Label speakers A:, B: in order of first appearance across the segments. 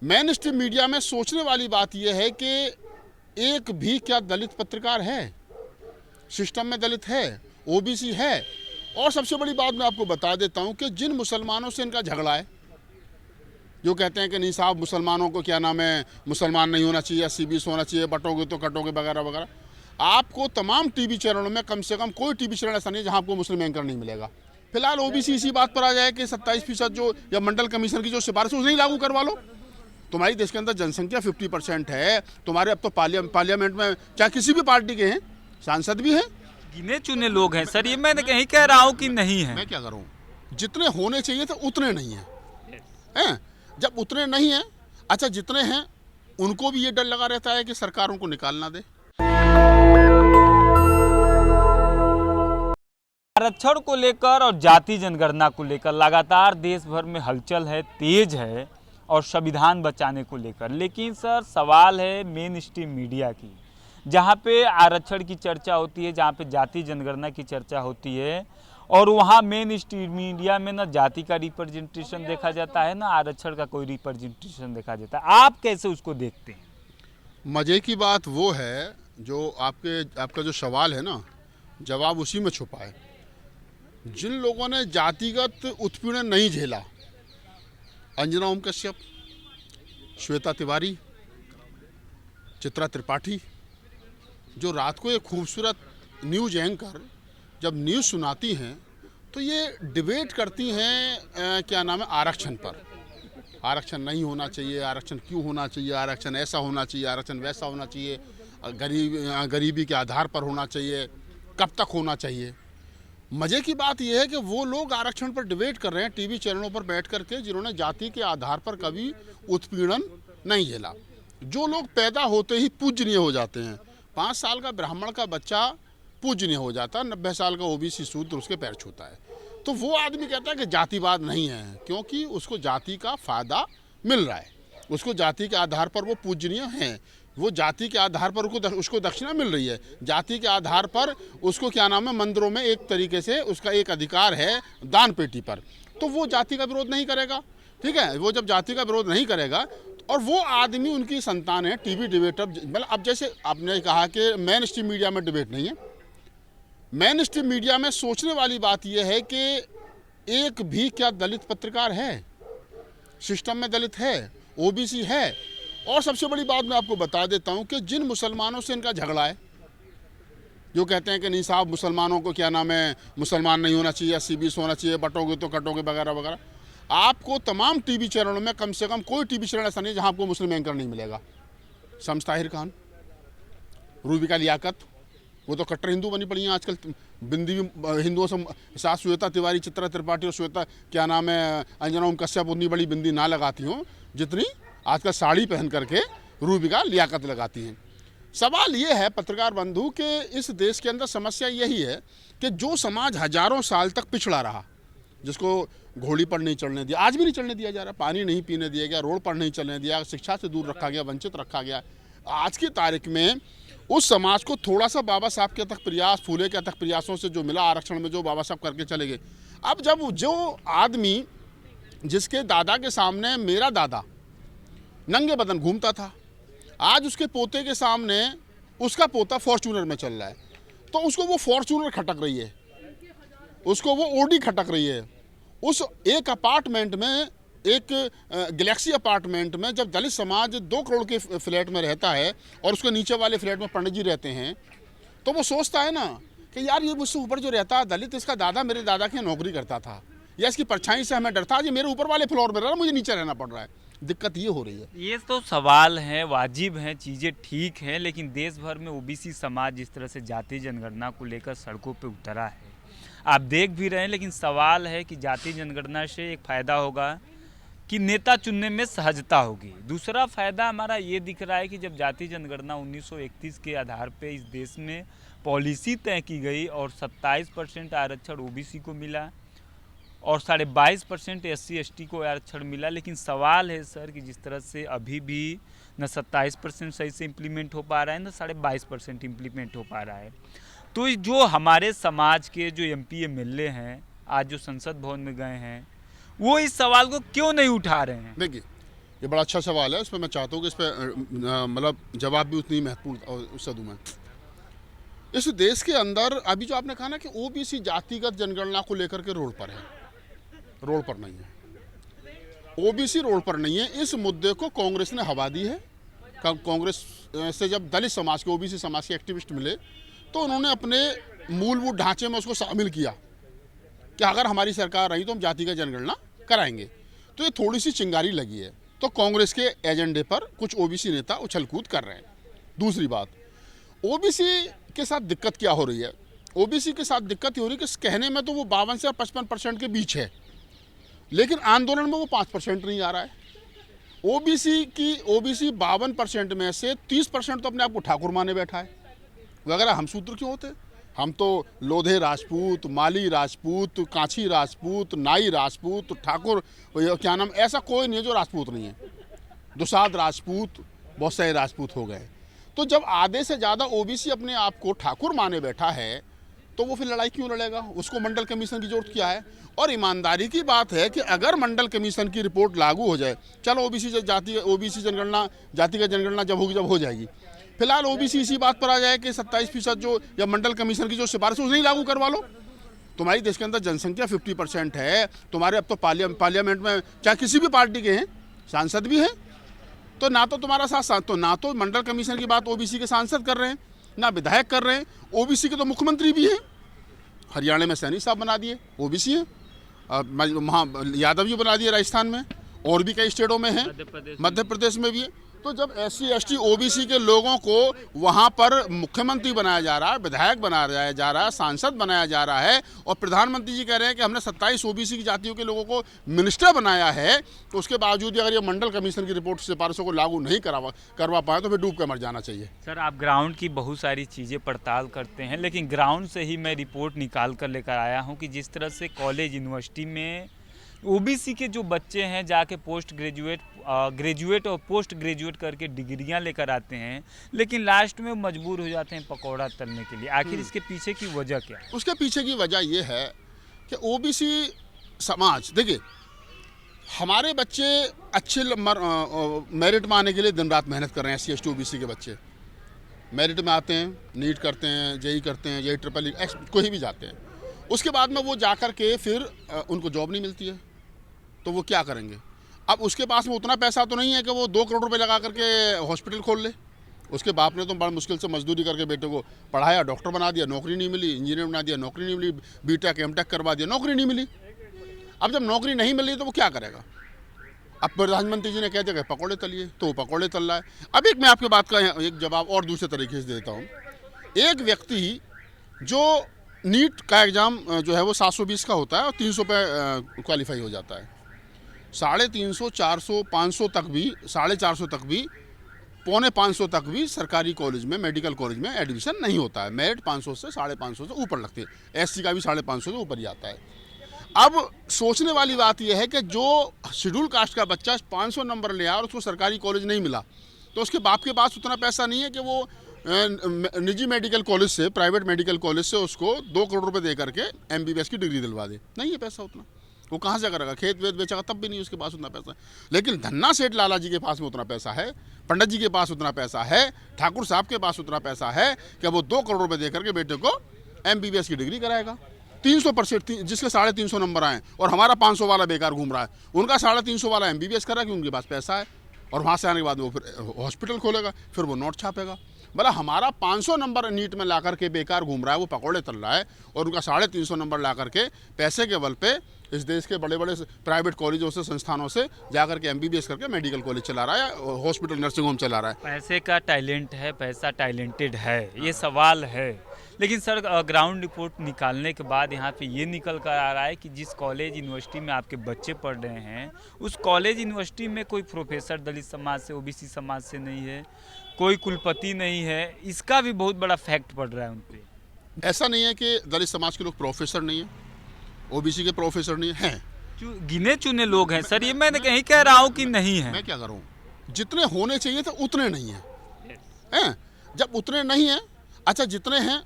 A: Main stream media में सोचने वाली बात यह है कि एक भी क्या दलित पत्रकार है, सिस्टम में दलित है, ओबीसी है। और सबसे बड़ी बात मैं आपको बता देता हूं कि जिन मुसलमानों से इनका झगड़ा है, जो कहते हैं कि नहीं साहब मुसलमानों को क्या नाम है, मुसलमान नहीं होना चाहिए, सीबीएस होना चाहिए, बटोगे तो कटोगे वगैरह वगैरह। आपको तमाम टीवी चैनलों में कम से कम कोई टीवी चैनल ऐसा नहीं जहां आपको मुस्लिम एंकर नहीं मिलेगा। फिलहाल ओबीसी इसी बात पर आ जाए कि 27% जो या मंडल कमीशन की जो सिफारिश है उसे नहीं लागू करवा लो। तुम्हारी देश के अंदर जनसंख्या 50% है, तुम्हारे अब तो पार्लियामेंट में चाहे किसी भी पार्टी के हैं सांसद भी हैं,
B: गिने चुने लोग हैं सर, ये मैं कहीं कह रहा हूँ कि नहीं है।
A: मैं क्या करूँ, जितने होने चाहिए थे उतने नहीं हैं। जब उतने नहीं हैं, अच्छा जितने हैं उनको भी ये डर लगा रहता है कि सरकार उनको निकाल ना दे।
B: आरक्षण को लेकर और जाति जनगणना को लेकर लगातार देश भर में हलचल है, तेज है, और संविधान बचाने को लेकर। लेकिन सर सवाल है मेन स्ट्रीम मीडिया की, जहाँ पे आरक्षण की चर्चा होती है, जहाँ पे जाति जनगणना की चर्चा होती है, और वहाँ मेन स्ट्रीम मीडिया में ना जाति का रिप्रेजेंटेशन देखा जाता है, ना आरक्षण का कोई रिप्रेजेंटेशन देखा जाता है। आप कैसे उसको देखते हैं?
A: मज़े की बात वो है जो आपका जो सवाल है ना, जवाब उसी में छुपा है। जिन लोगों ने जातिगत उत्पीड़न नहीं झेला, अंजना ओम कश्यप, श्वेता तिवारी, चित्रा त्रिपाठी, जो रात को एक खूबसूरत न्यूज़ एंकर जब न्यूज़ सुनाती हैं तो ये डिबेट करती हैं क्या नाम है, आरक्षण पर। आरक्षण नहीं होना चाहिए, आरक्षण क्यों होना चाहिए, आरक्षण ऐसा होना चाहिए, आरक्षण वैसा होना चाहिए, गरीबी के आधार पर होना चाहिए, कब तक होना चाहिए। मज़े की बात यह है कि वो लोग आरक्षण पर डिबेट कर रहे हैं टीवी चैनलों पर बैठ कर के, जिन्होंने जाति के आधार पर कभी उत्पीड़न नहीं झेला। जो लोग पैदा होते ही पूजनीय हो जाते हैं, 5 साल का ब्राह्मण का बच्चा पूजनीय हो जाता है, 90 साल का ओबीसी शूद्र उसके पैर छूता है, तो वो आदमी कहता है कि जातिवाद नहीं है, क्योंकि उसको जाति का फ़ायदा मिल रहा है, उसको जाति के आधार पर वो पूजनीय हैं, वो जाति के आधार पर उसको दक्षिणा मिल रही है, जाति के आधार पर उसको क्या नाम है, मंदिरों में एक तरीके से उसका एक अधिकार है दान पेटी पर, तो वो जाति का विरोध नहीं करेगा। ठीक है, वो जब जाति का विरोध नहीं करेगा और वो आदमी उनकी संतान है टीवी डिबेटर। मतलब अब जैसे आपने कहा कि मेन स्ट्रीम मीडिया में डिबेट नहीं है, मेन स्ट्रीम मीडिया में सोचने वाली बात यह है कि एक भी क्या दलित पत्रकार है, सिस्टम में दलित है, ओबीसी है। और सबसे बड़ी बात मैं आपको बता देता हूं कि जिन मुसलमानों से इनका झगड़ा है, जो कहते हैं कि नहीं साहब मुसलमानों को क्या नाम है, मुसलमान नहीं होना चाहिए, सीबीएस होना चाहिए, बटोगे तो कटोगे वगैरह वगैरह। आपको तमाम टीवी चैनलों में कम से कम कोई टीवी चैनल ऐसा नहीं जहां आपको मुस्लिम एंकर नहीं मिलेगा। शम्स ताहिर खान, रूबिका लियाकत, वो तो कट्टर हिंदू बनी पड़ी हैं आजकल, बिंदी भी हिंदुओं से साथ, श्वेता तिवारी, चित्रा त्रिपाठी और श्वेता क्या नाम है, अंजना ओम कश्यप उतनी बड़ी बिंदी ना लगाती हों जितनी आजकल साड़ी पहन करके रूबिका लियाकत लगाती हैं। सवाल ये है पत्रकार बंधु कि इस देश के अंदर समस्या यही है कि जो समाज हजारों साल तक पिछड़ा रहा, जिसको घोड़ी पर नहीं चढ़ने दिया, आज भी नहीं चढ़ने दिया जा रहा, पानी नहीं पीने दिया गया, रोड पर नहीं चलने दिया, शिक्षा से दूर रखा गया, वंचित रखा गया, आज की तारीख में उस समाज को थोड़ा सा बाबा साहब के तक प्रयास, फूले के तक प्रयासों से जो मिला आरक्षण में, जो बाबा साहब करके चले गए। अब जब जो आदमी जिसके दादा के सामने मेरा दादा नंगे बदन घूमता था, आज उसके पोते के सामने उसका पोता फॉर्च्यूनर में चल रहा है, तो उसको वो फॉर्च्यूनर खटक रही है, उसको वो ओडी खटक रही है। उस एक अपार्टमेंट में, एक गैलेक्सी अपार्टमेंट में जब दलित समाज 2 करोड़ के फ्लैट में रहता है और उसके नीचे वाले फ्लैट में पंडित जी रहते हैं, तो वो सोचता है ना कि यार ये मुझसे ऊपर जो रहता है दलित, इसका दादा मेरे दादा की नौकरी करता था, या इसकी परछाई से हमें डर था, ये मेरे ऊपर वाले फ्लोर में रह रहा, मुझे नीचे रहना पड़ रहा है। दिक्कत ये हो रही है।
B: ये तो सवाल है, वाजिब हैं, चीज़ें ठीक हैं, लेकिन देश भर में ओबीसी समाज जिस तरह से जाति जनगणना को लेकर सड़कों पे उतरा है, आप देख भी रहे हैं। लेकिन सवाल है कि जाति जनगणना से एक फ़ायदा होगा कि नेता चुनने में सहजता होगी। दूसरा फ़ायदा हमारा ये दिख रहा है कि जब जाति जनगणना 1931 के आधार पे इस देश में पॉलिसी तय की गई और 27% आरक्षण ओबीसी को मिला और 22.5% SC/ST को आरक्षण मिला। लेकिन सवाल है सर कि जिस तरह से अभी भी न 27% सही से इम्प्लीमेंट हो पा रहा है, न 22.5% इम्प्लीमेंट हो पा रहा है, तो जो हमारे समाज के जो MP MLA हैं, आज जो संसद भवन में गए हैं, वो इस सवाल को क्यों नहीं उठा रहे हैं?
A: देखिए, ये बड़ा अच्छा सवाल है, इस पर मैं चाहता हूँ कि इस पर मतलब जवाब भी उतनी महत्वपूर्ण उससे दूँ मैं। इस देश के अंदर अभी जो आपने कहा ना कि ओबीसी जातिगत जनगणना को लेकर के रोड पर है, रोड पर नहीं है। ओबीसी रोड पर नहीं है, इस मुद्दे को कांग्रेस ने हवा दी है। कांग्रेस से जब दलित समाज के, ओबीसी समाज के एक्टिविस्ट मिले तो उन्होंने अपने मूलभूत ढांचे में उसको शामिल किया कि अगर हमारी सरकार रही तो हम जातिगत जनगणना कराएंगे। तो ये थोड़ी सी चिंगारी लगी है, तो कांग्रेस के एजेंडे पर कुछ ओबीसी नेता उछलकूद कर रहे हैं। दूसरी बात, ओबीसी के साथ दिक्कत क्या हो रही है? ओबीसी के साथ दिक्कत ये हो रही है कि कहने में तो वो 52 से 55% के बीच है, लेकिन आंदोलन में वो 5% नहीं आ रहा है। ओबीसी 52% में से 30% तो अपने आप को ठाकुर माने बैठा है। वगैरह हम सूत्र क्यों होते? हम तो लोधे राजपूत, माली राजपूत, कांची राजपूत, नाई राजपूत, ठाकुर, क्या नाम, ऐसा कोई नहीं है जो राजपूत नहीं है। दुसाध राजपूत, बहुत सारे राजपूत हो गए। तो जब आधे से ज़्यादा ओबीसी अपने आप को ठाकुर माने बैठा है तो वो फिर लड़ाई क्यों लड़ेगा? उसको मंडल कमीशन की जरूरत क्या है? और ईमानदारी की बात है कि अगर मंडल कमीशन की रिपोर्ट लागू हो जाए, चलो ओबीसी जनगणना, जातिगत जनगणना जब हो जाएगी, फिलहाल ओबीसी इसी बात पर आ जाए कि 27% जो या मंडल कमीशन की जो सिफारिश उसे नहीं लागू करवा लो। तुम्हारी देश के अंदर जनसंख्या 50% है, तुम्हारे अब तो पार्लियामेंट में चाहे किसी भी पार्टी के हैं सांसद भी हैं, तो ना तो तुम्हारा साथ, तो ना तो मंडल कमीशन की बात ओबीसी के सांसद कर रहे हैं, ना विधायक कर रहे हैं। ओबीसी के तो मुख्यमंत्री भी हैं, हरियाणा में सैनी साहब बना दिए, ओबीसी हैं। वहाँ यादव जी बना दिए राजस्थान में, और भी कई स्टेटों में हैं, मध्य प्रदेश में भी है। तो जब SC ST OBC के लोगों को वहाँ पर मुख्यमंत्री बनाया जा रहा है, विधायक बनाया जा रहा है, सांसद बनाया जा रहा है, और प्रधानमंत्री जी कह रहे हैं कि हमने 27 OBC की जातियों के लोगों को मिनिस्टर बनाया है, तो उसके बावजूद भी अगर ये मंडल कमीशन की रिपोर्ट सिफारिशों को लागू नहीं करवा पाए तो फिर डूब कर मर जाना चाहिए।
B: सर, आप ग्राउंड की बहुत सारी चीज़ें पड़ताल करते हैं, लेकिन ग्राउंड से ही मैं रिपोर्ट निकाल कर लेकर आया हूँ कि जिस तरह से कॉलेज यूनिवर्सिटी में ओबीसी के जो बच्चे हैं जाके ग्रेजुएट और पोस्ट ग्रेजुएट करके डिग्रियां लेकर आते हैं, लेकिन लास्ट में मजबूर हो जाते हैं पकौड़ा तलने के लिए। आखिर इसके पीछे की वजह क्या है?
A: उसके पीछे की वजह यह है कि ओबीसी समाज, देखिए, हमारे बच्चे अच्छे मेरिट में आने के लिए दिन रात मेहनत कर रहे हैं। SC ST OBC के बच्चे मेरिट में आते हैं, नीट करते हैं, JEE करते हैं, JEE ट्रिपल कोई भी जाते हैं। उसके बाद में वो जा कर के फिर उनको जॉब नहीं मिलती है, तो वो क्या करेंगे? अब उसके पास में उतना पैसा तो नहीं है कि वो 2 करोड़ रुपए लगा करके हॉस्पिटल खोल ले। उसके बाप ने तो बड़ा मुश्किल से मजदूरी करके बेटे को पढ़ाया, डॉक्टर बना दिया, नौकरी नहीं मिली, इंजीनियर बना दिया, नौकरी नहीं मिली, BTech MTech करवा दिया, नौकरी नहीं मिली। अब जब नौकरी नहीं मिली तो वो क्या करेगा? अब प्रधानमंत्री जी ने कह दिया कि पकौड़े तलिए, तो वो पकौड़े तल रहा है। अब एक मैं आपकी बात का एक जवाब और दूसरे तरीके से देता हूँ। एक व्यक्ति जो नीट का एग्ज़ाम जो है वो 720 का होता है और 300 पे क्वालिफाई हो जाता है, 350, 400, 500 तक भी, 450 तक भी, 450 तक भी सरकारी कॉलेज में, मेडिकल कॉलेज में एडमिशन नहीं होता है। मेरिट 500 से 550 से ऊपर लगती है, SC का भी 550 से ऊपर ही आता है। अब सोचने वाली बात यह है कि जो शेड्यूल कास्ट का बच्चा 500 नंबर ले आया और उसको सरकारी कॉलेज नहीं मिला, तो उसके बाप के पास उतना पैसा नहीं है कि वो निजी मेडिकल कॉलेज से, प्राइवेट मेडिकल कॉलेज से उसको 2 करोड़ रुपए दे करके MBBS की डिग्री दिलवा दे। नहीं है पैसा उतना, वो कहाँ से करेगा? खेत वेत बेचेगा तब भी नहीं उसके पास उतना पैसा। लेकिन धन्ना सेठ लाला जी के पास में उतना पैसा है, पंडित जी के पास उतना पैसा है, ठाकुर साहब के पास उतना पैसा है कि वो 2 करोड़ रुपए दे करके बेटे को MBBS की डिग्री कराएगा। 300%, जिसके 350 नंबर आए और हमारा 500 वाला बेकार घूम रहा है, उनका 350 वाला MBBS करा कि उनके पास पैसा है, और वहाँ से आने के बाद वो फिर हॉस्पिटल खोलेगा, फिर वो नोट छापेगा। बोला हमारा 500 नंबर नीट में ला करके बेकार घूम रहा है, वो पकौड़े तल रहा है, और उनका 350 नंबर ला करके पैसे के बल पे इस देश के बड़े बड़े प्राइवेट कॉलेजों से, संस्थानों से जा करके MBBS करके मेडिकल कॉलेज चला रहा है, हॉस्पिटल, नर्सिंग होम चला रहा है।
B: पैसे का टैलेंट है, पैसा टैलेंटेड है, ये सवाल है। लेकिन सर, ग्राउंड रिपोर्ट निकालने के बाद यहाँ पे ये निकल कर आ रहा है कि जिस कॉलेज यूनिवर्सिटी में आपके बच्चे पढ़ रहे हैं, उस कॉलेज यूनिवर्सिटी में कोई प्रोफेसर दलित समाज से, OBC समाज से नहीं है, कोई कुलपति नहीं है। इसका भी बहुत बड़ा फैक्ट पड़ रहा है उन पे।
A: ऐसा नहीं है कि दलित समाज के लोग प्रोफेसर नहीं है, OBC के प्रोफेसर नहीं हैं,
B: गिने चुने लोग हैं सर, ये मैं कहीं कह रहा हूँ कि नहीं है।
A: मैं क्या करूँ, जितने होने चाहिए थे उतने नहीं हैं। जब उतने नहीं हैं, अच्छा जितने हैं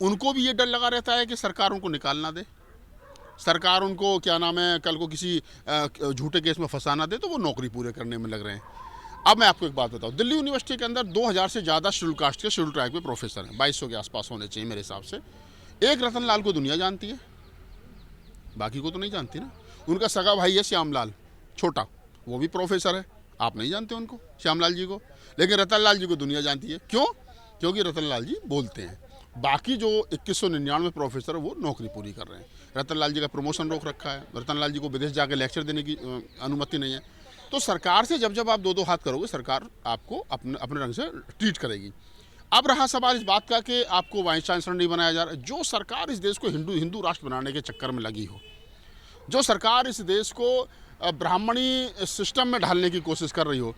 A: उनको भी ये डर लगा रहता है कि सरकार उनको निकाल ना दे, सरकार उनको क्या नाम है कल को किसी झूठे केस में फंसाना दे तो वो नौकरी पूरे करने में लग रहे हैं। अब मैं आपको एक बात बताऊँ, दिल्ली यूनिवर्सिटी के अंदर 2000 से ज़्यादा शेड्यूल कास्ट के शेड्यूल ट्राइब के प्रोफेसर हैं, 2200 के आसपास होने चाहिए मेरे हिसाब से। एक रतन लाल को दुनिया जानती है, बाकी को तो नहीं जानती ना। उनका सगा भाई है श्यामलाल छोटा, वो भी प्रोफेसर है, आप नहीं जानते उनको, श्यामलाल जी को, लेकिन रतन लाल जी को दुनिया जानती है। क्यों? क्योंकि रतन लाल जी बोलते हैं। बाकी जो 2199 प्रोफेसर है वो नौकरी पूरी कर रहे हैं। रतन लाल जी का प्रमोशन रोक रखा है, रतन लाल जी को विदेश जाकर लेक्चर देने की अनुमति नहीं है। तो सरकार से जब आप दो हाथ करोगे, सरकार आपको अपने रंग से ट्रीट करेगी। अब रहा सवाल इस बात का कि आपको वाइस चांसलर नहीं बनाया जा रहा। जो सरकार इस देश को हिंदू राष्ट्र बनाने के चक्कर में लगी हो, जो सरकार इस देश को ब्राह्मणी सिस्टम में ढालने की कोशिश कर रही हो,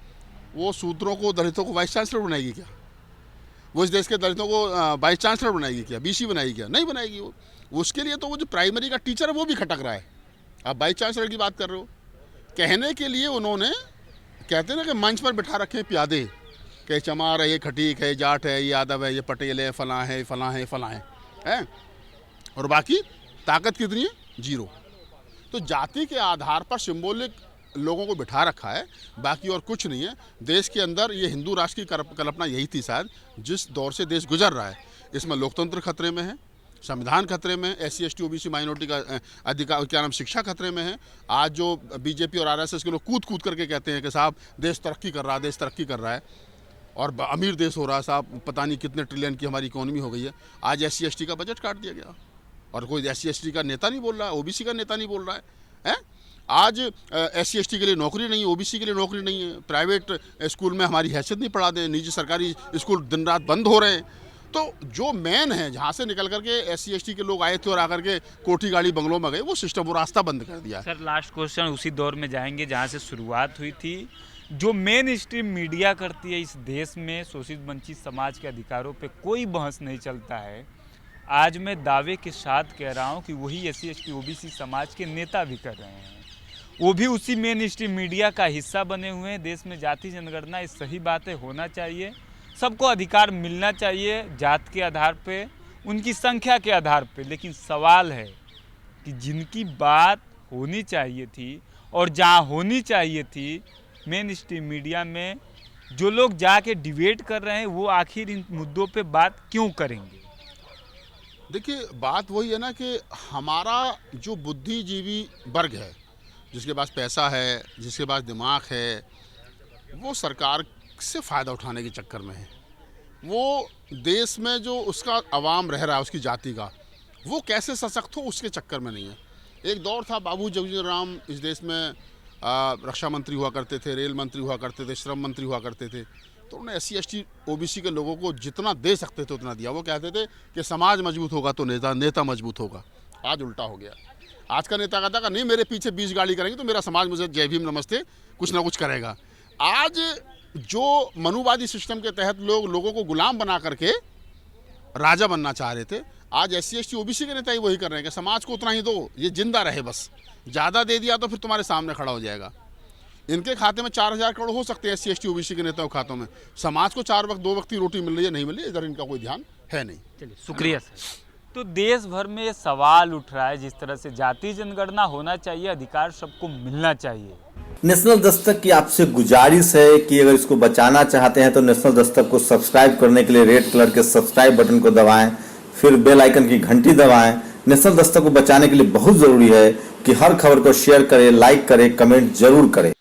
A: वो शूद्रों को, दलितों को वाइस चांसलर बनाएगी क्या? वो इस देश के दलितों को वाइस चांसलर बनाएगी क्या? बीसी बनाएगी क्या? नहीं बनाएगी। वो उसके लिए तो वो जो प्राइमरी का टीचर है वो भी खटक रहा है। आप वाइस चांसलर की बात कर रहे हो, कहने के लिए उन्होंने, कहते हैं ना कि मंच पर बिठा रखे प्यादे कि चमार है, ये खटीक है, जाट है, ये यादव है, ये पटेल है, फलां है, फलां है, फलां है, और बाकी ताकत कितनी है? जीरो। तो जाति के आधार पर सिंबॉलिक लोगों को बिठा रखा है, बाकी और कुछ नहीं है। देश के अंदर ये हिंदू राष्ट्र की कल्पना यही थी शायद, जिस दौर से देश गुजर रहा है। इसमें लोकतंत्र खतरे में है, संविधान खतरे में है, SC ST OBC माइनॉरिटी का अधिकार, क्या नाम, शिक्षा खतरे में है। आज जो बीजेपी और RSS के लोग कूद करके कहते हैं कि साहब देश तरक्की कर रहा है, देश तरक्की कर रहा है और अमीर देश हो रहा है साहब, पता नहीं कितने ट्रिलियन की हमारी इकोनॉमी हो गई है। आज SC ST का बजट काट दिया गया और कोई SC ST का नेता नहीं बोल रहा है, OBC का नेता नहीं बोल रहा है। आज SC ST के लिए नौकरी नहीं है, OBC के लिए नौकरी नहीं है। प्राइवेट स्कूल में हमारी हैसियत नहीं पढ़ा दे, निजी सरकारी स्कूल दिन रात बंद हो रहे हैं। तो जो मेन है, जहाँ से निकल करके SC ST के लोग आए थे और आकर के कोठी गाड़ी बंगलों में गए, वो सिस्टम, वो रास्ता बंद कर दिया।
B: सर लास्ट क्वेश्चन उसी दौर में जाएंगे जहाँ से शुरुआत हुई थी। जो मेन स्ट्रीम मीडिया करती है इस देश में, शोषित वंचित समाज के अधिकारों पे कोई बहस नहीं चलता है। आज मैं दावे के साथ कह रहा हूँ कि वही SC ST OBC समाज के नेता भी कर रहे हैं, वो भी उसी मेन स्ट्रीम मीडिया का हिस्सा बने हुए हैं। देश में जाति जनगणना, ये सही बातें होना चाहिए, सबको अधिकार मिलना चाहिए जात के आधार पे, उनकी संख्या के आधार पे। लेकिन सवाल है कि जिनकी बात होनी चाहिए थी और जहाँ होनी चाहिए थी मेन स्ट्रीम मीडिया में, जो लोग जाके डिबेट कर रहे हैं, वो आखिर इन मुद्दों पे बात क्यों करेंगे?
A: देखिए, बात वही है ना कि हमारा जो बुद्धिजीवी वर्ग है, जिसके पास पैसा है, जिसके पास दिमाग है, वो सरकार से फ़ायदा उठाने के चक्कर में है। वो देश में जो उसका अवाम रह रहा है, उसकी जाति का, वो कैसे सशक्त हो उसके चक्कर में नहीं है। एक दौर था, बाबू जगजीवन राम इस देश में रक्षा मंत्री हुआ करते थे, रेल मंत्री हुआ करते थे, श्रम मंत्री हुआ करते थे। तो उन्होंने SC ST OBC के लोगों को जितना दे सकते थे उतना दिया। वो कहते थे कि समाज मजबूत होगा तो नेता मजबूत होगा। आज उल्टा हो गया। आज का नेता कहता है नहीं, मेरे पीछे 20 गाड़ी करेंगे तो मेरा समाज मुझे जय भीम नमस्ते कुछ ना कुछ करेगा। आज जो मनुवादी सिस्टम के तहत लोगों को गुलाम बना करके राजा बनना चाह रहे थे, आज SC ST OBC के नेता ही वही कर रहे हैं कि समाज को उतना ही दो, ये जिंदा रहे, बस ज़्यादा दे दिया तो फिर तुम्हारे सामने खड़ा हो जाएगा। इनके खाते में 4000 करोड़ हो सकते हैं SC ST OBC के नेताओं के खातों में। समाज को 4 वक्त 2 वक्त की रोटी मिल रही है, नहीं मिल रही है, इधर इनका कोई ध्यान है नहीं।
B: चलिए, शुक्रिया सर। तो देश भर में ये सवाल उठ रहा है, जिस तरह से जाति जनगणना होना चाहिए, अधिकार सबको मिलना चाहिए।
C: नेशनल दस्तक की आपसे गुजारिश है कि अगर इसको बचाना चाहते हैं तो नेशनल दस्तक को सब्सक्राइब करने के लिए रेड कलर के सब्सक्राइब बटन को दबाएं, फिर बेल आइकन की घंटी दबाएं। नेशनल दस्तक को बचाने के लिए बहुत जरूरी है कि हर खबर को शेयर करें, लाइक करें, कमेंट जरूर करें।